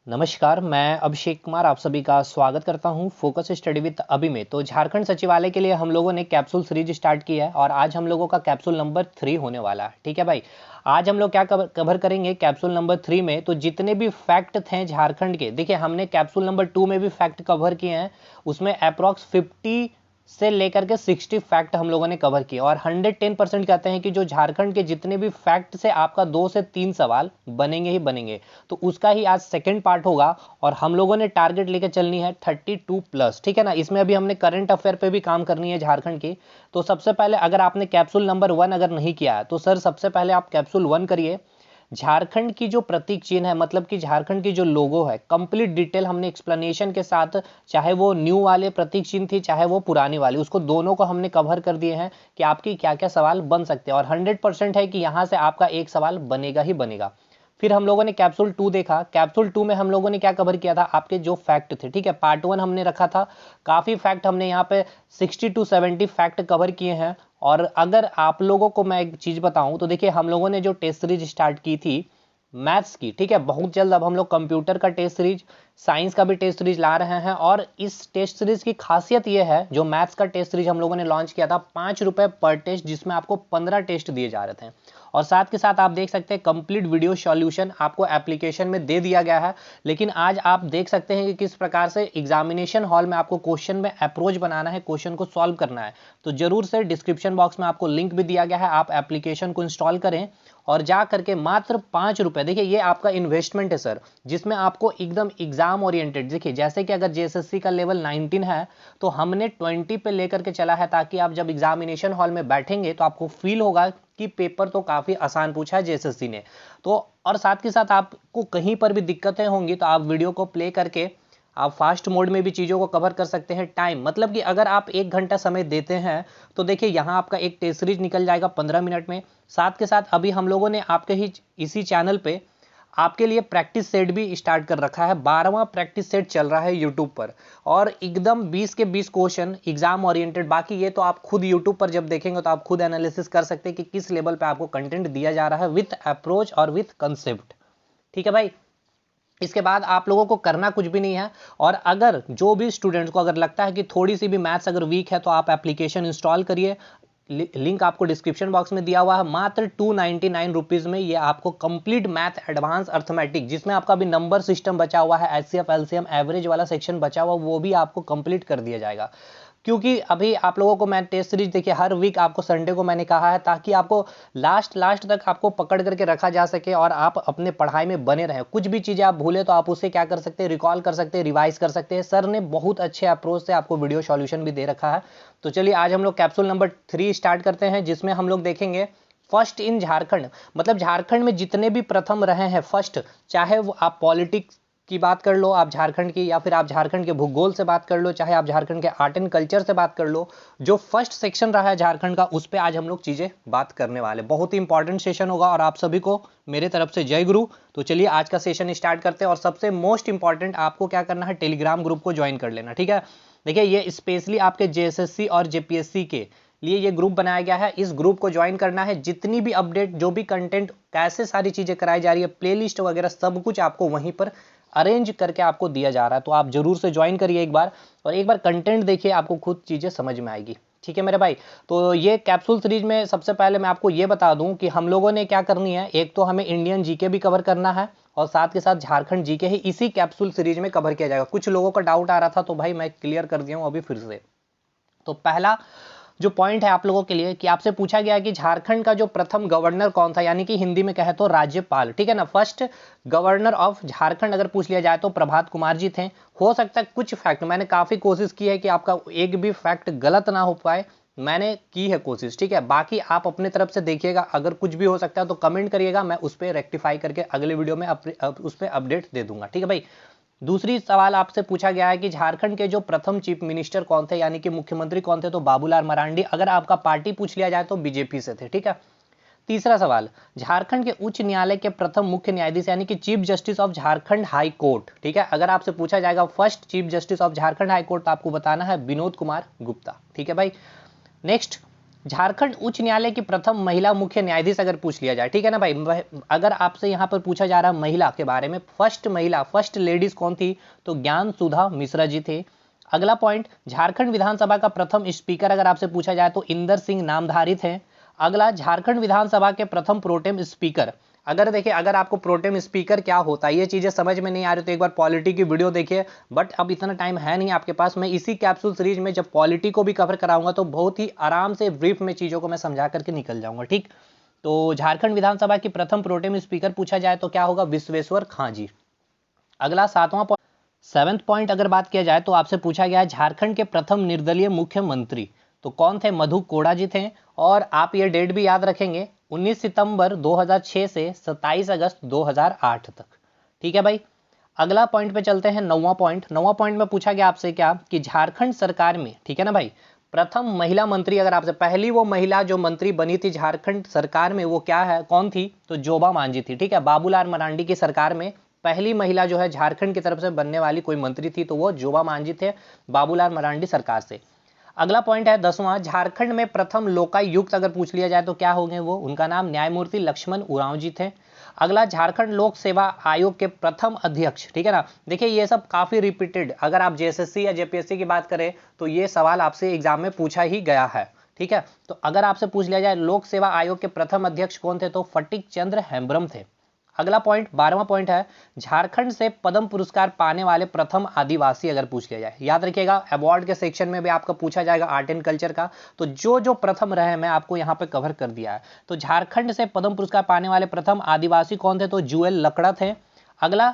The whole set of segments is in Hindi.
नमस्कार, मैं अभिषेक कुमार आप सभी का स्वागत करता हूं फोकस स्टडी विद अभी में। तो झारखंड सचिवालय के लिए हम लोगों ने कैप्सूल सीरीज स्टार्ट की है और आज हम लोगों का कैप्सूल नंबर 3 होने वाला है। ठीक है भाई, आज हम लोग क्या कवर करेंगे कैप्सूल नंबर 3 में। तो जितने भी फैक्ट थे झारखंड के, देखिए हमने कैप्सूल नंबर 2 में भी फैक्ट कवर किए हैं, उसमें अप्रॉक्स 50 से लेकर के 60 फैक्ट हम लोगों ने कवर किए और 110% कहते हैं कि जो झारखंड के जितने भी फैक्ट से आपका 2 से 3 सवाल बनेंगे ही बनेंगे। तो उसका ही आज सेकंड पार्ट होगा और हम लोगों ने टारगेट लेकर चलनी है 32 प्लस। ठीक है ना, इसमें अभी हमने करंट अफेयर पे भी काम करनी है झारखंड की। तो सबसे पहले अगर आपने कैप्सूल नंबर 1 अगर नहीं किया है तो सर सबसे पहले आप कैप्सूल 1 करिए। झारखंड की जो प्रतीक चिन्ह है, मतलब कि झारखंड की जो लोगो है, कंप्लीट डिटेल हमने एक्सप्लेनेशन के साथ, चाहे वो न्यू वाले प्रतीक चिन्ह थी चाहे वो पुरानी वाली, उसको दोनों को हमने कवर कर दिए हैं कि आपकी क्या क्या सवाल बन सकते हैं और 100% है कि यहाँ से आपका एक सवाल बनेगा ही बनेगा। फिर हम लोगों ने कैप्सूल 2 देखा। कैप्सूल 2 में हम लोगों ने क्या कवर किया था, आपके जो फैक्ट थे। ठीक है, पार्ट 1 हमने रखा था, काफ़ी फैक्ट हमने यहाँ पे 60 to 70 फैक्ट कवर किए हैं। और अगर आप लोगों को मैं एक चीज़ बताऊं तो देखिए हम लोगों ने जो टेस्ट सीरीज स्टार्ट की थी मैथ्स की, ठीक है, बहुत जल्द अब हम लोग कंप्यूटर का टेस्ट सीरीज, साइंस का भी टेस्ट सीरीज ला रहे हैं। और इस टेस्ट सीरीज की खासियत ये है, जो मैथ्स का टेस्ट सीरीज हम लोगों ने लॉन्च किया था, 5 रुपए पर टेस्ट, जिसमें आपको 15 टेस्ट दिए जा रहे थे। और साथ के साथ आप देख सकते हैं कंप्लीट वीडियो सॉल्यूशन आपको एप्लीकेशन में दे दिया गया है। लेकिन आज आप देख सकते हैं कि किस प्रकार से एग्जामिनेशन हॉल में आपको क्वेश्चन में अप्रोच बनाना है, क्वेश्चन को सॉल्व करना है। तो जरूर से डिस्क्रिप्शन बॉक्स में आपको लिंक भी दिया गया है, आप एप्लीकेशन को इंस्टॉल करें और जा करके मात्र 5 रुपए, देखिए ये आपका इन्वेस्टमेंट है सर, जिसमें आपको एकदम एग्जाम ओरिएंटेड, देखिए जैसे कि अगर जेएसएससी का लेवल 19 है तो हमने 20 पे लेकर के चला है, ताकि आप जब एग्जामिनेशन हॉल में बैठेंगे तो आपको फील होगा कि पेपर तो काफी आसान पूछा है जेएसएससी ने। तो और साथ के साथ आपको कहीं पर भी दिक्कतें होंगी तो आप वीडियो को प्ले करके आप फास्ट मोड में भी चीज़ों को कवर कर सकते हैं। टाइम मतलब कि अगर आप 1 घंटा समय देते हैं तो देखिए यहाँ आपका एक टेस्ट सीरीज निकल जाएगा 15 मिनट में। साथ के साथ अभी हम लोगों ने आपके ही इसी चैनल पे आपके लिए प्रैक्टिस सेट भी स्टार्ट कर रखा है, 12वां प्रैक्टिस सेट चल रहा है यूट्यूब पर, और एकदम 20 के 20 क्वेश्चन एग्जाम ओरिएंटेड। बाकी ये तो आप खुद यूट्यूब पर जब देखेंगे तो आप खुद एनालिसिस कर सकते हैं कि किस लेवल पे आपको कंटेंट दिया जा रहा है विथ अप्रोच और विथ कंसेप्ट। ठीक है भाई, इसके बाद आप लोगों को करना कुछ भी नहीं है। और अगर जो भी स्टूडेंट्स को अगर लगता है कि थोड़ी सी भी मैथ्स अगर वीक है तो आप एप्लीकेशन इंस्टॉल करिए, लिंक आपको डिस्क्रिप्शन बॉक्स में दिया हुआ है। मात्र 299 रुपीज में ये आपको कंप्लीट मैथ एडवांस अर्थमेटिक, जिसमें आपका भी नंबर सिस्टम बचा हुआ है, एचसीएफ एलसीएम एवरेज वाला सेक्शन बचा हुआ, वो भी आपको कंप्लीट कर दिया जाएगा। क्योंकि अभी आप लोगों को मैं टेस्ट सीरीज, देखिए हर वीक आपको संडे को मैंने कहा है, ताकि आपको लास्ट तक आपको पकड़ करके रखा जा सके और आप अपने पढ़ाई में बने रहें। कुछ भी चीज़ें आप भूले तो आप उसे क्या कर सकते हैं, रिकॉल कर सकते हैं, रिवाइज कर सकते हैं। सर ने बहुत अच्छे अप्रोच से आपको वीडियो सॉल्यूशन भी दे रखा है। तो चलिए आज हम लोग कैप्सूल नंबर 3 स्टार्ट करते हैं, जिसमें हम लोग देखेंगे फर्स्ट इन झारखंड, मतलब झारखंड में जितने भी प्रथम रहे हैं फर्स्ट, चाहे वो आप पॉलिटिक्स की बात कर लो आप झारखंड की, या फिर आप झारखंड के भूगोल से बात कर लो, चाहे आप झारखंड के आर्ट एंड कल्चर से बात कर लो, जो फर्स्ट सेक्शन रहा है झारखंड का, उस पे आज हम लोग चीजें बात करने वाले। बहुत ही इंपॉर्टेंट सेशन होगा और आप सभी को मेरे तरफ से जय गुरु। तो चलिए आज का सेशन स्टार्ट करते हैं। और सबसे मोस्ट इंपॉर्टेंट आपको क्या करना है, टेलीग्राम ग्रुप को ज्वाइन कर लेना। ठीक है, देखिए ये स्पेशली आपके जेएसएससी और जेपीएससी के लिए ये ग्रुप बनाया गया है। इस ग्रुप को ज्वाइन करना है, जितनी भी अपडेट, जो भी कंटेंट, कैसे सारी चीजें कराई जा रही है, प्लेलिस्ट वगैरह सब कुछ आपको वहीं पर अरेंज करके आपको दिया जा रहा है। तो आप जरूर से ज्वाइन करिए एक बार, और एक बार कंटेंट देखिए, आपको खुद चीजें समझ में आएगी। ठीक है मेरे भाई, तो ये कैप्सूल सीरीज में सबसे पहले मैं आपको ये बता दूं कि हम लोगों ने क्या करनी है, एक तो हमें इंडियन जीके भी कवर करना है और साथ के साथ झारखंड जीके ही इसी कैप्सूल सीरीज में कवर किया जाएगा। कुछ लोगों का डाउट आ रहा था तो भाई मैं क्लियर कर दिया हूं अभी फिर से। तो पहला जो पॉइंट है आप लोगों के लिए कि आपसे पूछा गया है कि झारखंड का जो प्रथम गवर्नर कौन था, यानी कि हिंदी में कहे तो राज्यपाल। ठीक है ना, फर्स्ट गवर्नर ऑफ झारखंड अगर पूछ लिया जाए तो प्रभात कुमार जी थे। हो सकता है कुछ फैक्ट, मैंने काफी कोशिश की है कि आपका एक भी फैक्ट गलत ना हो पाए, मैंने की है कोशिश। ठीक है, बाकी आप अपने तरफ से देखिएगा, अगर कुछ भी हो सकता है तो कमेंट करिएगा, मैं उस पर रेक्टिफाई करके अगले वीडियो में उस पर अपडेट दे दूंगा। ठीक है भाई, दूसरी सवाल आपसे पूछा गया है कि झारखंड के जो प्रथम चीफ मिनिस्टर कौन थे, यानी कि मुख्यमंत्री कौन थे, तो बाबूलाल मरांडी। अगर आपका पार्टी पूछ लिया जाए तो बीजेपी से थे। ठीक है, तीसरा सवाल, झारखंड के उच्च न्यायालय के प्रथम मुख्य न्यायाधीश यानी कि chief justice of Jharkhand high court. ठीक है, अगर आपसे पूछा जाएगा first chief justice of Jharkhand high court, तो आपको बताना है विनोद कुमार गुप्ता। ठीक है भाई, नेक्स्ट, झारखंड उच्च न्यायालय की प्रथम महिला मुख्य न्यायाधीश अगर पूछ लिया जाए, ठीक है ना भाई, अगर आपसे यहाँ पर पूछा जा रहा है महिला के बारे में, फर्स्ट महिला, फर्स्ट लेडीज कौन थी, तो ज्ञान सुधा मिश्रा जी थे। अगला पॉइंट, झारखंड विधानसभा का प्रथम स्पीकर अगर आपसे पूछा जाए तो इंदर सिंह नामधारी थे। अगला, झारखंड विधानसभा के प्रथम प्रोटेम स्पीकर, अगर देखिए अगर आपको प्रोटेम स्पीकर क्या होता है ये चीजें समझ में नहीं आ रही तो एक बार पॉलिटी की वीडियो देखिए, बट अब इतना टाइम है नहीं आपके पास। मैं इसी कैप्सूल सीरीज में जब पॉलिटी को भी कवर कराऊंगा तो बहुत ही आराम से ब्रीफ में चीजों को मैं समझा करके निकल जाऊंगा, ठीक। तो झारखंड विधानसभा की प्रथम प्रोटेम स्पीकर पूछा जाए तो क्या होगा, विश्वेश्वर खां जी। अगला 7वां पॉइंट अगर बात किया जाए तो आपसे पूछा गया है झारखंड के प्रथम निर्दलीय मुख्यमंत्री, तो कौन थे, मधु कोड़ा जी थे। और आप ये डेट भी याद रखेंगे, 19 सितंबर 2006 से 27 अगस्त 2008 तक, ठीक है भाई। अगला पॉइंट पे चलते हैं, 9वां पॉइंट में पूछा गया आपसे क्या, कि झारखंड सरकार में, ठीक है ना भाई, प्रथम महिला मंत्री अगर आपसे, पहली वो महिला जो मंत्री बनी थी झारखंड सरकार में वो क्या है, कौन थी, तो जोबा मांझी थी, ठीक है। बाबूलाल मरांडी की सरकार में पहली महिला जो है झारखंड की तरफ से बनने वाली कोई मंत्री थी तो वो जोबा मांझी थे, बाबूलाल मरांडी सरकार से। अगला पॉइंट है 10वां, झारखंड में प्रथम लोकायुक्त अगर पूछ लिया जाए तो क्या होंगे वो, उनका नाम न्यायमूर्ति लक्ष्मण उरांव जी थे। अगला, झारखंड लोक सेवा आयोग के प्रथम अध्यक्ष, ठीक है ना। देखिए ये सब काफी रिपीटेड, अगर आप जेएसएससी या जेपीएससी की बात करें तो ये सवाल आपसे एग्जाम में पूछा ही गया है, ठीक है। तो अगर आपसे पूछ लिया जाए लोक सेवा आयोग के प्रथम अध्यक्ष कौन थे, तो फटिक चंद्र हेम्ब्रम थे। अगला पॉइंट 12वां पॉइंट है, झारखंड से पद्म पुरस्कार पाने वाले प्रथम आदिवासी अगर पूछ लिया जाए, याद रखिएगा अवार्ड के सेक्शन में भी आपका पूछा जाएगा आर्ट एंड कल्चर का, तो जो जो प्रथम रहे मैं आपको यहाँ पे कवर कर दिया है। तो झारखंड से पद्म पुरस्कार पाने वाले प्रथम आदिवासी कौन थे, तो जुएल लकड़ा थे। अगला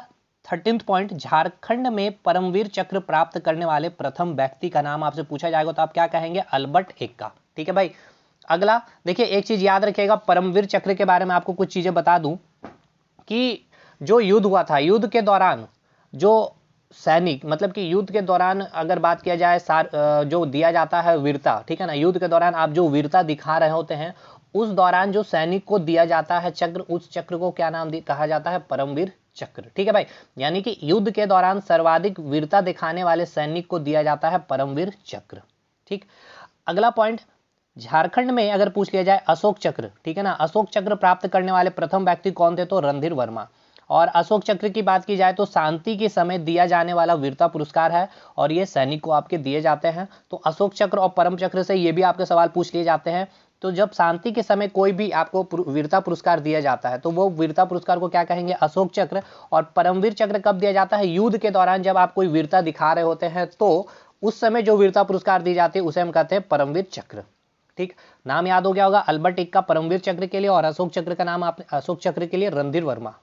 13वां पॉइंट, झारखंड में परमवीर चक्र प्राप्त करने वाले प्रथम व्यक्ति का नाम आपसे पूछा जाएगा तो आप क्या कहेंगे, अल्बर्ट एक्का, ठीक है भाई। अगला देखिए एक चीज याद रखिएगा, परमवीर चक्र के बारे में आपको कुछ चीजें बता दूं कि जो युद्ध हुआ था, युद्ध के दौरान जो सैनिक, मतलब कि युद्ध के दौरान अगर बात किया जाए जो दिया जाता है वीरता, ठीक है ना, युद्ध के दौरान आप जो वीरता दिखा रहे होते हैं उस दौरान जो सैनिक को दिया जाता है चक्र, उस चक्र को क्या नाम कहा जाता है, परमवीर चक्र, ठीक है भाई। यानी कि युद्ध के दौरान सर्वाधिक वीरता दिखाने वाले सैनिक को दिया जाता है परमवीर चक्र, ठीक। अगला पॉइंट, झारखंड में अगर पूछ लिया जाए अशोक चक्र, ठीक है ना, अशोक चक्र प्राप्त करने वाले प्रथम व्यक्ति कौन थे, तो रणधीर वर्मा। और अशोक चक्र की बात की जाए तो शांति के समय दिया जाने वाला वीरता पुरस्कार है और ये सैनिक को आपके दिए जाते हैं। तो अशोक चक्र और परम चक्र से ये भी आपके सवाल पूछ लिए जाते हैं। तो जब शांति के समय कोई भी आपको वीरता पुरस्कार दिया जाता है तो वो वीरता पुरस्कार को क्या कहेंगे, अशोक चक्र। और परमवीर चक्र कब दिया जाता है, युद्ध के दौरान जब आप कोई वीरता दिखा रहे होते हैं तो उस समय जो वीरता पुरस्कार दी जाती है उसे हम कहते हैं परमवीर चक्र, ठीक। नाम याद हो गया होगा, अल्बर्ट एक्का परमवीर चक्र के लिए और अशोक चक्र का नाम आपने, अशोक चक्र के लिए रणधीर वर्मा।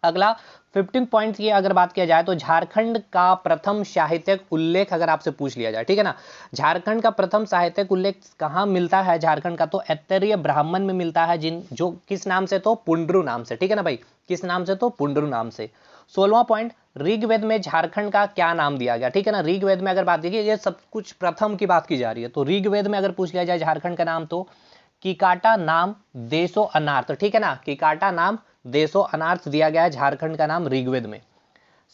अगला 15 पॉइंट की अगर बात किया जाए तो झारखंड का प्रथम साहित्यिक उल्लेख अगर आपसे पूछ लिया जाए, ठीक है ना, झारखंड का प्रथम साहित्यिक उल्लेख कहाँ मिलता है झारखंड का, तो ऐतरेय ब्राह्मण में मिलता है, जो किस नाम से, तो पुंडरू नाम से, ठीक है ना भाई, किस नाम से, तो पुंडरू नाम से। 16वां पॉइंट, ऋग्वेद में झारखंड का क्या नाम दिया गया, ठीक है ना। ऋग्वेद में अगर बात देखिए ये सब कुछ प्रथम की बात की जा रही है, तो ऋग्वेद में अगर पूछ लिया जाए झारखंड का नाम तो किकाटा नाम देशो अनार्थ, ठीक है ना, किकाटा नाम देशो अनार्थ दिया गया है झारखंड का नाम ऋग्वेद में।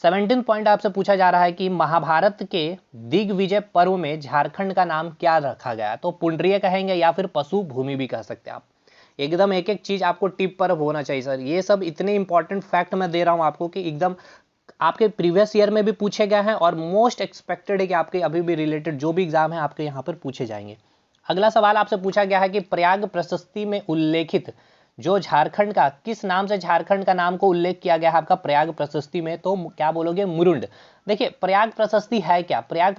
17 पॉइंट आपसे पूछा जा रहा है कि महाभारत के दिग्विजय पर्व में झारखंड का नाम क्या रखा गया है, तो पुंड्रीय कहेंगे या फिर पशु भूमि भी कह सकते हैं आप। एकदम एक एक चीज आपको टिप पर होना चाहिए सर, ये सब इतने इंपॉर्टेंट फैक्ट मैं दे रहा हूं आपको कि एकदम आपके प्रीवियस ईयर में भी पूछे गए हैं और मोस्ट एक्सपेक्टेड है कि आपके अभी भी रिलेटेड जो भी एग्जाम है आपके यहाँ पर पूछे जाएंगे। अगला सवाल आपसे पूछा गया है कि प्रयाग प्रशस्ति में उल्लेखित जो झारखंड का, किस नाम से झारखंड का नाम को उल्लेख किया गया है आपका प्रयाग प्रशस्ति में, तो क्या बोलोगे, मुरुंड। देखिए प्रयाग प्रशस्ति है क्या, प्रयाग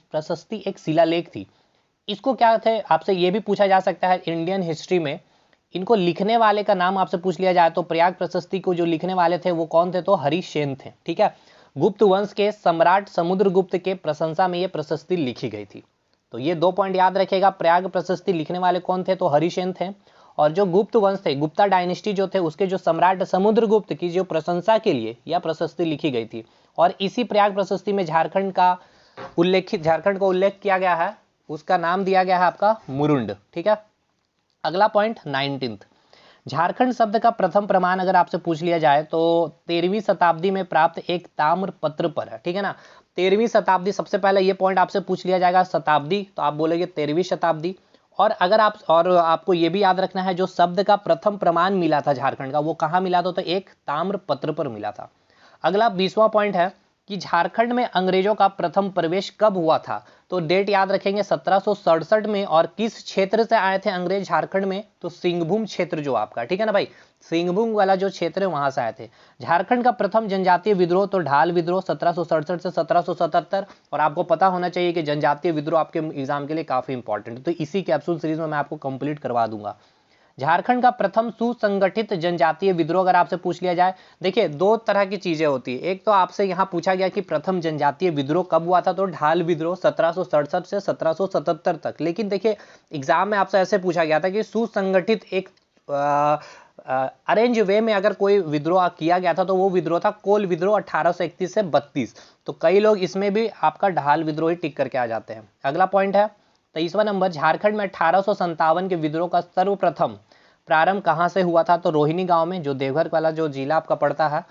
प्रशस्ति एक शिलालेख थी। इसको क्या थे आपसे ये भी पूछा जा सकता है इंडियन हिस्ट्री में, इनको लिखने वाले का नाम आपसे पूछ लिया जाए तो प्रयाग प्रशस्ति को जो लिखने वाले थे वो कौन थे, तो हरिसेन थे, ठीक है। गुप्त वंश के सम्राट समुद्रगुप्त के प्रशंसा में ये प्रशस्ति लिखी गई थी। तो ये 2 पॉइंट याद रखेगा, प्रयाग प्रशस्ति लिखने वाले कौन थे, तो हरिसेन थे। और जो गुप्त वंश थे, गुप्ता डायनेस्टी जो थे, उसके जो सम्राट समुद्रगुप्त की जो प्रशंसा के लिए यह प्रशस्ति लिखी गई थी। और इसी प्रयाग प्रशस्ति में झारखंड का उल्लेख किया गया है, उसका नाम दिया गया है आपका मुरुंड, ठीक है। अगला पॉइंट 19, झारखंड शब्द का प्रथम प्रमाण अगर आपसे पूछ लिया जाए तो 13वीं शताब्दी में प्राप्त एक ताम्र पत्र पर है, ठीक है ना। 13वीं शताब्दी, सबसे पहले ये पॉइंट आपसे पूछ लिया जाएगा शताब्दी, तो आप बोलेंगे 13वीं शताब्दी। और अगर आपको ये भी याद रखना है, जो शब्द का प्रथम प्रमाण मिला था झारखंड का, वो कहाँ मिला था, तो एक ताम्र पत्र पर मिला था। अगला 20वां पॉइंट है कि झारखंड में अंग्रेजों का प्रथम प्रवेश कब हुआ था, तो डेट याद रखेंगे 1767 में। और किस क्षेत्र से आए थे अंग्रेज झारखंड में, तो सिंहभूम क्षेत्र जो आपका, ठीक है ना भाई, सिंहभूम वाला जो क्षेत्र है वहां से आए थे। झारखंड का प्रथम जनजातीय विद्रोह तो ढाल विद्रोह 1767 से 1777। और आपको पता होना चाहिए कि जनजातीय विद्रोह आपके एग्जाम के लिए काफी इंपॉर्टेंट है, तो इसी कैप्सूल सीरीज में मैं आपको कंप्लीट करवा दूंगा। झारखंड का प्रथम सुसंगठित जनजातीय विद्रोह अगर आपसे पूछ लिया जाए, देखिए दो तरह की चीजें होती है। एक तो आपसे यहाँ पूछा गया कि प्रथम जनजातीय विद्रोह कब हुआ था, तो ढाल विद्रोह 1767 से 1777 तक। लेकिन देखिए एग्जाम में आपसे ऐसे पूछा गया था कि सुसंगठित एक अरेंज वे में अगर कोई विद्रोह किया गया था, तो वो विद्रोह था कोल विद्रोह 1831 से 32। तो कई लोग इसमें भी आपका ढाल विद्रोह ही टिक करके आ जाते हैं। अगला पॉइंट है 23वां नंबर, झारखंड में 1857 के विद्रोह का सर्वप्रथम प्रारंभ कहां से हुआ था, तो रोहिणी गांव में, जो देवघर वाला जो जिला आपका पड़ता है,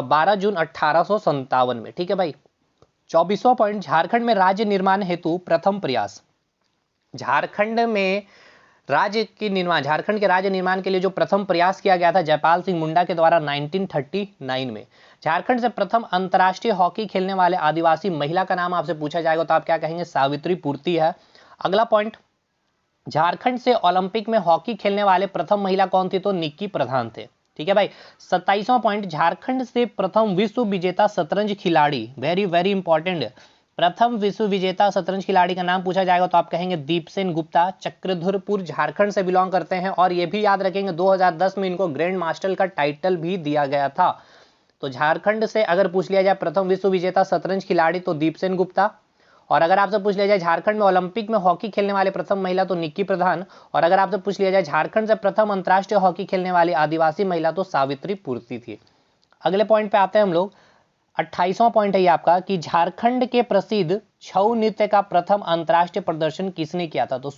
12 जून 1857 में, ठीक है भाई। 24वां पॉइंट, झारखंड में राज्य निर्माण हेतु प्रथम प्रयास। झारखंड के राज्य निर्माण के लिए जो प्रथम प्रयास किया गया था जयपाल सिंह मुंडा के द्वारा 1939 में। झारखंड से प्रथम अंतर्राष्ट्रीय हॉकी खेलने वाले आदिवासी महिला का नाम आपसे पूछा जाएगा, तो आप क्या कहेंगे, सावित्री पूर्ति है। अगला पॉइंट, झारखंड से ओलंपिक में हॉकी खेलने वाले प्रथम महिला कौन थी, तो निक्की प्रधान थे, ठीक है भाई। 27वां पॉइंट, झारखंड से प्रथम विश्व विजेता शतरंज खिलाड़ी, वेरी वेरी इंपॉर्टेंट, प्रथम विश्व विजेता शतरंज खिलाड़ी का नाम पूछा जाएगा, तो आप कहेंगे दीपसेन गुप्ता। चक्रधरपुर झारखंड से बिलोंग करते हैं, और ये भी याद रखेंगे 2010 में इनको ग्रैंड मास्टर का टाइटल भी दिया गया था। तो झारखंड से अगर पूछ लिया जाए प्रथम विश्व विजेता शतरंज खिलाड़ी, तो दीपसेन गुप्ता। और अगर आपसे पूछ लिया जाए झारखंड में ओलंपिक में हॉकी खेलने वाले प्रथम महिला, तो निक्की प्रधान। और अगर आपसे पूछ लिया जाए झारखंड से प्रथम अंतर्राष्ट्रीय हॉकी खेलने वाली आदिवासी महिला, तो सावित्री पूर्ति थी। अगले पॉइंट पे आते हैं हम लोग, 28वां पॉइंट है ये आपका कि झारखंड के प्रसिद्ध छऊ नृत्य का प्रथम अंतर्राष्ट्रीय प्रदर्शन किसने किया था, तो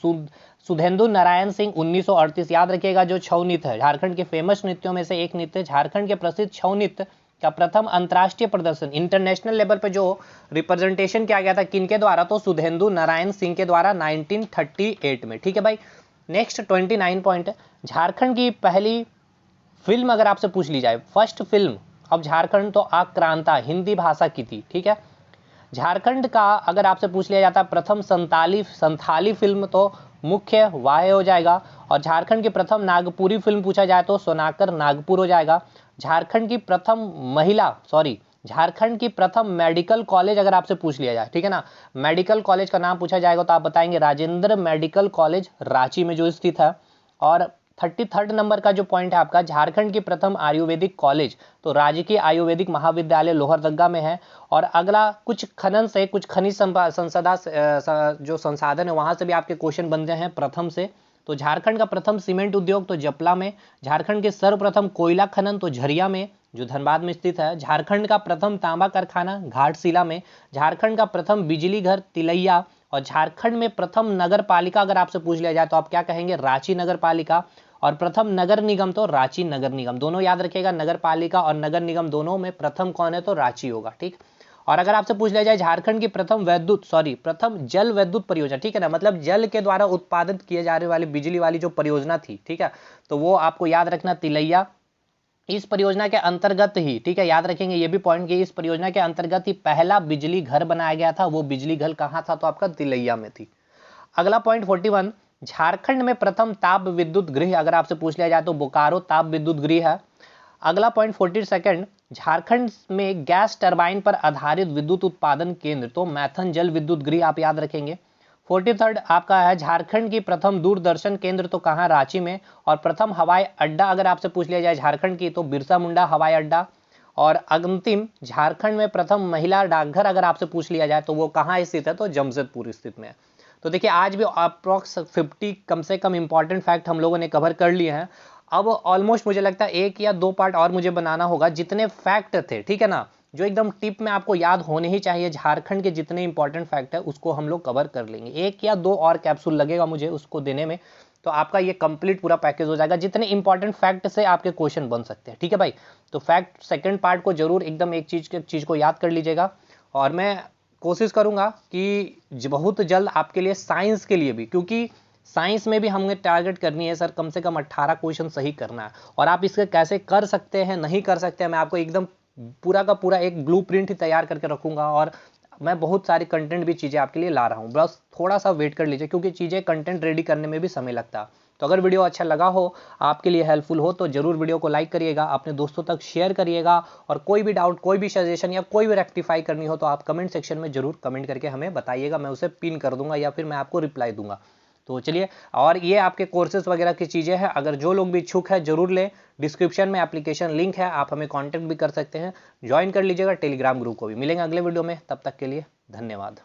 सुधेंदु नारायण सिंह 1938। याद रखिएगा, जो छऊ नृत्य है झारखंड के फेमस नृत्यों में से एक नृत्य, झारखंड के प्रसिद्ध छऊ नृत्य का प्रथम अंतर्राष्ट्रीय प्रदर्शन इंटरनेशनल लेवल पे जो रिप्रेजेंटेशन किया गया था, किनके द्वारा, तो सुधेंदु नारायण सिंह के द्वारा 1938 में, ठीक है भाई। नेक्स्ट 29 पॉइंट, झारखंड की पहली फिल्म अगर आपसे पूछ ली जाए, फर्स्ट फिल्म अब झारखंड, तो आक्रांता हिंदी भाषा की थी, ठीक है। झारखंड का अगर आपसे पूछ लिया जाता प्रथम संथाली फिल्म, तो मुख्य वाह हो जाएगा। और झारखंड की प्रथम नागपुरी फिल्म पूछा जाए, तो सोनाकर नागपुर हो जाएगा। झारखंड की प्रथम मेडिकल कॉलेज अगर आपसे पूछ लिया जाए, ठीक है ना, मेडिकल कॉलेज का नाम पूछा जाएगा, तो आप बताएंगे राजेंद्र मेडिकल कॉलेज रांची में जो स्थित है। और 33rd नंबर का जो पॉइंट है आपका, झारखंड की प्रथम आयुर्वेदिक कॉलेज, तो राजकीय आयुर्वेदिक महाविद्यालय लोहरदगा में है। और अगला कुछ खनिज संसाधन जो संसाधन है वहां से भी आपके क्वेश्चन बनते हैं प्रथम से। तो झारखंड का प्रथम सीमेंट उद्योग, तो जपला में। झारखंड के सर्वप्रथम कोयला खनन, तो झरिया में जो धनबाद में स्थित है। झारखंड का प्रथम तांबा कारखाना घाटशिला में। झारखंड का प्रथम बिजली घर तिलैया। और झारखंड में प्रथम नगर पालिका अगर आपसे पूछ लिया जाए, तो आप क्या कहेंगे, रांची नगर पालिका। और प्रथम नगर निगम, तो रांची नगर निगम। दोनों याद रखिएगा, नगर पालिका और नगर निगम दोनों में प्रथम कौन है, तो रांची होगा, ठीक। और अगर आपसे पूछ लिया जाए झारखंड की प्रथम जल विद्युत परियोजना, ठीक है ना, मतलब जल के द्वारा उत्पादित किए जाने वाली बिजली वाली जो परियोजना थी, ठीक है, तो वो आपको याद रखना तिलैया। इस परियोजना के अंतर्गत ही, ठीक है, याद रखेंगे ये भी पॉइंट कि इस परियोजना के अंतर्गत ही पहला बिजली घर बनाया गया था। वो बिजली घर कहां था, तो आपका तिलैया में थी। अगला पॉइंट 41, झारखंड में प्रथम ताप विद्युत गृह अगर आपसे पूछ लिया जाए, तो बोकारो ताप विद्युत गृह है। अगला पॉइंट 42, झारखंड में गैस टरबाइन पर आधारित विद्युत उत्पादन केंद्र, तो मैथन जल विद्युत गृह आप याद रखेंगे। 43rd आपका है झारखंड की प्रथम दूरदर्शन केंद्र, तो कहाँ, रांची में। और प्रथम हवाई अड्डा अगर आपसे पूछ लिया जाए झारखंड की, तो बिरसा मुंडा हवाई अड्डा। और अंतिम, झारखंड में प्रथम महिला डाकघर अगर आपसे पूछ लिया जाए, तो वो कहाँ स्थित है, तो जमशेदपुर स्थित में है। तो देखिए आज भी अप्रॉक्स 50 कम से कम इंपॉर्टेंट फैक्ट हम लोगों ने कवर कर लिए हैं। अब ऑलमोस्ट मुझे लगता है 1 या 2 पार्ट और मुझे बनाना होगा, जितने फैक्ट थे, ठीक है ना, जो एकदम टिप में आपको याद होने ही चाहिए, झारखंड के जितने इंपॉर्टेंट फैक्ट है उसको हम लोग कवर कर लेंगे। 1 या 2 और कैप्सूल लगेगा मुझे उसको देने में, तो आपका ये कंप्लीट पूरा पैकेज हो जाएगा, जितने इंपॉर्टेंट फैक्ट से आपके क्वेश्चन बन सकते हैं। ठीक है भाई, तो फैक्ट सेकंड पार्ट को जरूर एकदम एक चीज़ को याद कर लीजिएगा। और मैं कोशिश करूंगा कि बहुत जल्द आपके लिए साइंस के लिए भी, क्योंकि साइंस में भी हमें टारगेट करनी है सर कम से कम 18 क्वेश्चन सही करना है। और आप इसके कैसे कर सकते हैं नहीं कर सकते हैं, मैं आपको एकदम पूरा का पूरा एक ब्लूप्रिंट ही तैयार करके रखूंगा। और मैं बहुत सारी कंटेंट भी चीज़ें आपके लिए ला रहा हूँ, बस थोड़ा सा वेट कर लीजिए, क्योंकि चीज़ें कंटेंट रेडी करने में भी समय लगता है। तो अगर वीडियो अच्छा लगा हो, आपके लिए हेल्पफुल हो, तो जरूर वीडियो को लाइक करिएगा, अपने दोस्तों तक शेयर करिएगा। और कोई भी डाउट, कोई भी सजेशन या कोई भी रेक्टिफाई करनी हो तो आप कमेंट सेक्शन में जरूर कमेंट करके हमें बताइएगा, मैं उसे पिन कर दूंगा या फिर मैं आपको रिप्लाई दूंगा। तो चलिए, और ये आपके कोर्सेज वगैरह की चीज़ें हैं, अगर जो लोग भी इच्छुक है जरूर लें। डिस्क्रिप्शन में एप्लीकेशन लिंक है, आप हमें कांटेक्ट भी कर सकते हैं, ज्वाइन कर लीजिएगा टेलीग्राम ग्रुप को भी। मिलेंगे अगले वीडियो में, तब तक के लिए धन्यवाद।